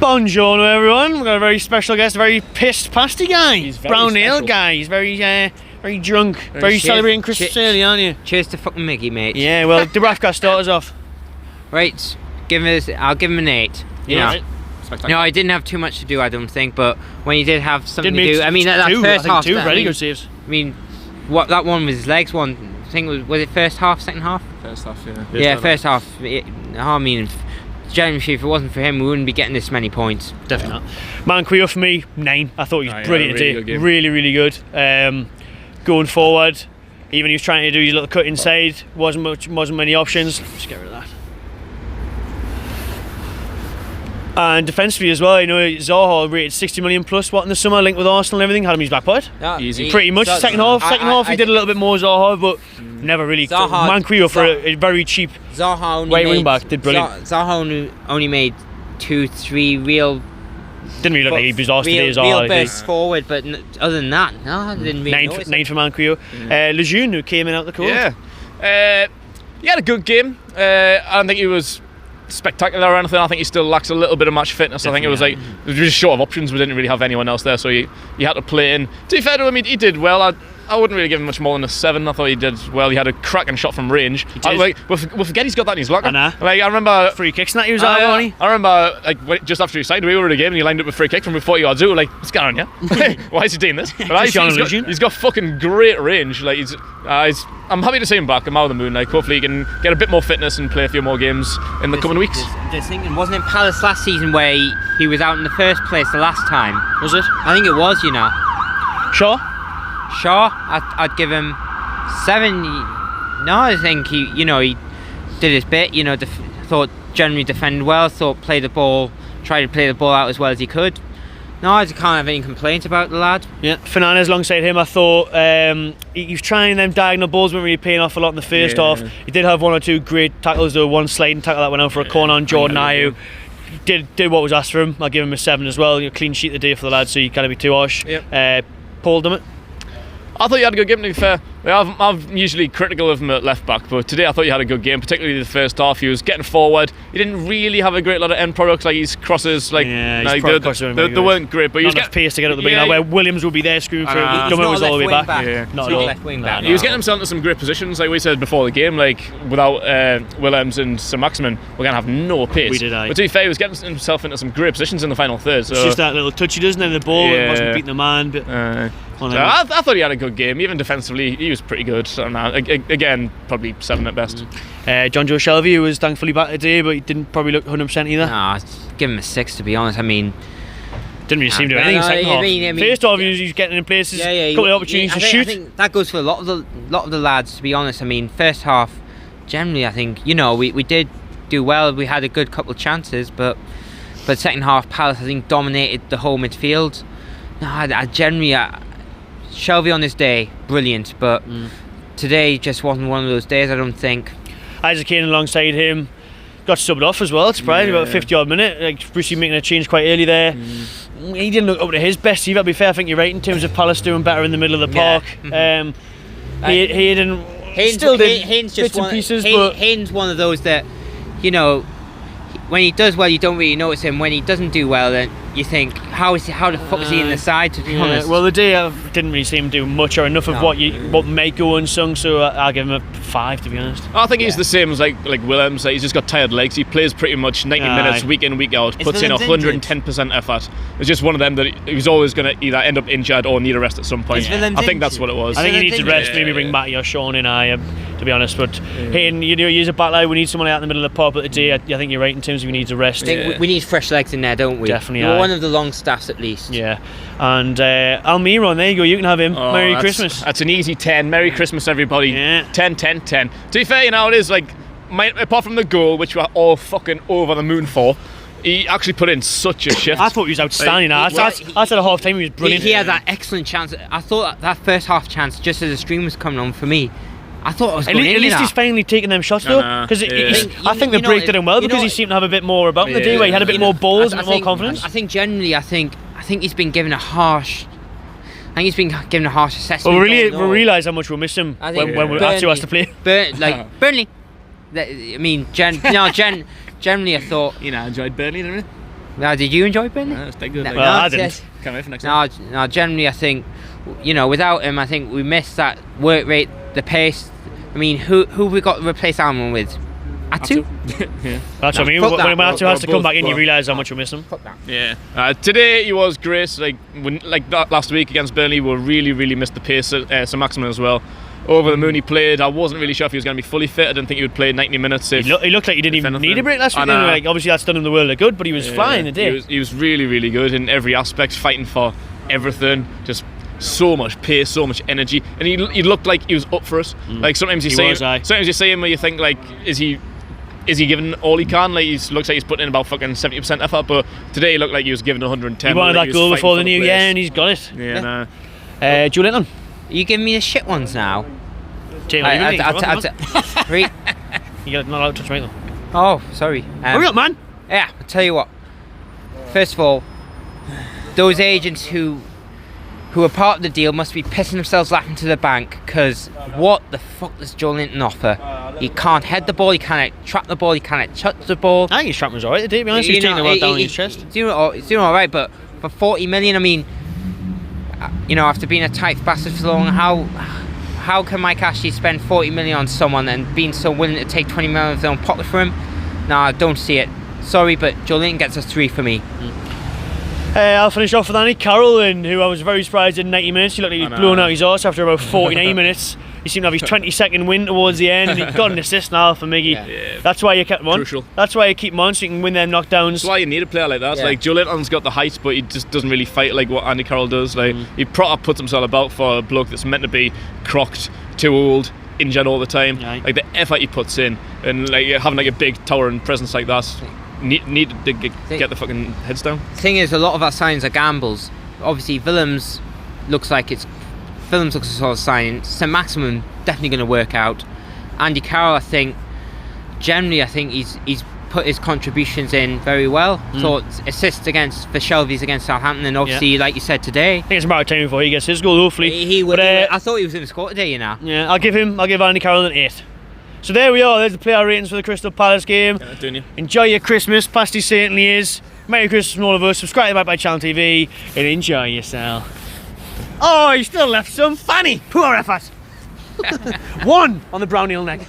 Buongiorno everyone, we've got a very special guest, a very pissed pasty guy. Brown ale guy, he's very drunk, very celebrating Christmas early, aren't you? Cheers to fucking Mickey, mate. Yeah, well, the Rafcast start us off. Right, I'll give him an 8. Yeah. No, I didn't have too much to do, I don't think, but when he did have something to do, I mean, that first half, two very good saves. I mean, what that one was his legs one. I think was it first half, second half? First half, yeah. Yeah, first half. I mean, generally, if it wasn't for him, we wouldn't be getting this many points. Definitely not. Manquillo for me, 9. I thought he was brilliant today. Really good. Going forward, even he was trying to do his little cut inside, wasn't many options. Just get rid of that. And defensively as well, you know, Zaha rated 60 million plus in the summer, linked with Arsenal and everything, had him in his back pocket. Yeah, easy. Pretty much. Second half he did a little bit more Zaha, but never really. Manquillo for a very cheap wing back did brilliant. Zaha only made 2-3 real. Didn't really look like he was lost today. Real bursts forward, but other than that, no, I didn't really notice. 9 for Manquillo. Lejeune, who came in out the cold. Yeah. He had a good game. I don't think he was spectacular or anything. I think he still lacks a little bit of match fitness. Definitely, I think it was just short of options. We didn't really have anyone else there, so he had to play in. To be fair to him, he did well. I wouldn't really give him much more than a 7. I thought he did well. He had a cracking shot from range. We'll forget he's got that in his locker. I remember free kicks and that he was out on. I remember just after he signed, we were in a game and he lined up a free kick from 40 yards out. Like, what's going on here? Why is he doing this? But he's got fucking great range. Like I'm happy to see him back. I'm out of the moon. Like, hopefully he can get a bit more fitness and play a few more games in the coming weeks. Just thinking, wasn't it Palace last season where he was out in the first place the last time? Was it? I think it was, you know. Sure, I'd give him 7. No, I think he did his bit. You know, thought generally defended well. Thought tried to play the ball out as well as he could. No, I can't have any complaints about the lad. Yeah, Fernandes alongside him. I thought he was trying them diagonal balls, weren't really paying off a lot in the first half. He did have 1 or 2 great tackles though. One sliding tackle that went out for a corner on Jordan Ayew. Did what was asked for him. I'll give him a 7 as well. Clean sheet the day for the lad, so you can't be too harsh. Paul Dummett. I thought you had a good game, to be fair. I'm usually critical of him at left back, but today I thought you had a good game, particularly the first half. He was getting forward. He didn't really have a great lot of end products, like his crosses, they weren't great, but he was getting pace to get up the wing. Where Williams will be there screwing through. Dummett was all the way back. Not left wing back. He was getting himself into some great positions, like we said before the game. Like without Williams and Sir Maximin, we're gonna have no pace. We did, but to be fair, he was getting himself into some great positions in the final third. So it's just that little touch he does, and then the ball wasn't beating the man. But I thought he had a good game. Even defensively, he was pretty good. So, again, probably 7 at best. John Joe Shelby, who was thankfully back today, but he didn't probably look 100% either. No, I'd give him a 6 to be honest. I mean, didn't really seem to do anything second half. First half, he was getting in places, a couple of opportunities to shoot. I think that goes for a lot of the lads, to be honest. I mean, first half, generally, I think we did do well. We had a good couple of chances, but second half, Palace I think dominated the whole midfield. No, I generally. Shelby on this day, brilliant, but today just wasn't one of those days, I don't think. Isaac Kane alongside him got subbed off as well, surprised, about 50 odd minute. Like Brucey making a change quite early there. He didn't look up to his best either, to be fair. I think you're right in terms of Palace doing better in the middle of the park. Hayden's bits and pieces, but Hayden's one of those that, when he does well, you don't really notice him. When he doesn't do well, then you think, how the fuck is he in the side, to be honest? Well, the day I didn't really see him do much or enough of what might go unsung, so I'll give him a 5, to be honest. I think he's the same as like Williams. He's just got tired legs. He plays pretty much 90 minutes week in, week out, puts in 110% effort. It's just one of them that he's always going to either end up injured or need a rest at some point. I think that's what it was. I think he needs a rest, maybe bring Matty or Sean in, to be honest. But Hayden, he's a backline. We need someone out in the middle of the park, but today I think you're right in terms of he needs a rest. I think we need fresh legs in there, don't we? Definitely. We're one of the long staffs at least. Yeah. And Almiron, there you go, you can have him. Merry Christmas. That's an easy 10. Merry Christmas, everybody. Yeah. 10. To be fair, it is like, apart from the goal, which we're all fucking over the moon for, he actually put in such a shift. I thought he was outstanding. I said at half time he was brilliant. He had that excellent chance. I thought that first half chance, just as the stream was coming on for me, I thought it was going in. At least he's finally taking them shots though, because I think the break did him well because he seemed to have a bit more about him the day where he had a bit more balls and more confidence. I think generally, I think he's been given a harsh. I think he's been given a harsh assessment. Well, we realise how much we'll miss him when we're asked to play. Burnley. I mean, generally, I thought enjoyed Burnley, didn't you? Now, did you enjoy Burnley? Yeah, it's dead good. No, Like, Well, I it's- didn't. can't wait for next time. No, generally I think, you know, without him, I think we missed that work rate, the pace. I mean, who we got to replace Almiron with? Atu? Yeah. That's what I mean. fuck that. When Atu has to come Both- back in, you both- realise how much we miss him. Fuck that. Yeah. Today he was great. Like last week against Burnley, we really missed the pace. Sir Maximin as well. Over the moon he played. I wasn't really sure if he was going to be fully fit. I didn't think he would play 90 minutes. He looked like he didn't even need a break last week. And, Like, obviously that's done him the world of good, but he was flying today. He was really good in every aspect, fighting for everything. Just so much pace, so much energy, and he looked like he was up for it. Like sometimes you see him where you think like, is he giving all he can? Like he looks like he's putting in about fucking 70% effort, but today he looked like he was giving 110. He wanted like that goal before the new year, and he's got it. Yeah, nah. Julian, Are you giving me the shit ones now? Tim, You're you're not allowed to touch me though. Oh, sorry. Hurry up, man! Yeah, I'll tell you what. First of all, those agents who are part of the deal must be pissing themselves laughing to the bank, because what the fuck does Joe Linton offer? He can't head the ball, he can't trap the ball, he can't touch the ball. I think his trap was alright today, to be honest. He was taking the ball down on his chest. He's doing alright, but for 40 million, I mean, you know, after being a tight bastard for so long, how can Mike Ashley spend 40 million on someone and being so willing to take 20 million of his own pocket for him? Nah, I don't see it. Sorry, but Joe Linton gets us 3 for me. I'll finish off with Andy Carroll, who I was very surprised in 90 minutes. He looked like he was blown out his arse after about 49 minutes. He seemed to have his 22nd win towards the end, and he got an assist now for Miggy. Yeah. That's why you kept him on. Crucial. That's why you keep him on, so you can win them knockdowns. That's why you need a player like that. Yeah. Like Joe Linton's got the height, but he just doesn't really fight like what Andy Carroll does. Like he proper puts himself about for a bloke that's meant to be crocked, too old, injured all the time. Aye. Like the effort he puts in, and like having like a big towering presence like that, need to get the fucking heads down. The thing is, a lot of our signings are gambles. Obviously, Willems looks like a sort of signing. St. Maximin definitely going to work out. Andy Carroll, I think he's put his contributions in very well. So assists for Shelby's against Southampton, and obviously, like you said today, I think it's a matter of time before he gets his goal, hopefully. he would. But, I thought he was going to score today, you know. yeah, I'll give Andy Carroll an 8. So there we are, there's the player ratings for the Crystal Palace game. Yeah, don't you? Enjoy your Christmas, Pasty certainly is. Merry Christmas from all of us. Subscribe to Channel TV and enjoy yourself. Oh, you still left some. Fanny, poor effort. 1 on the brown heel neck.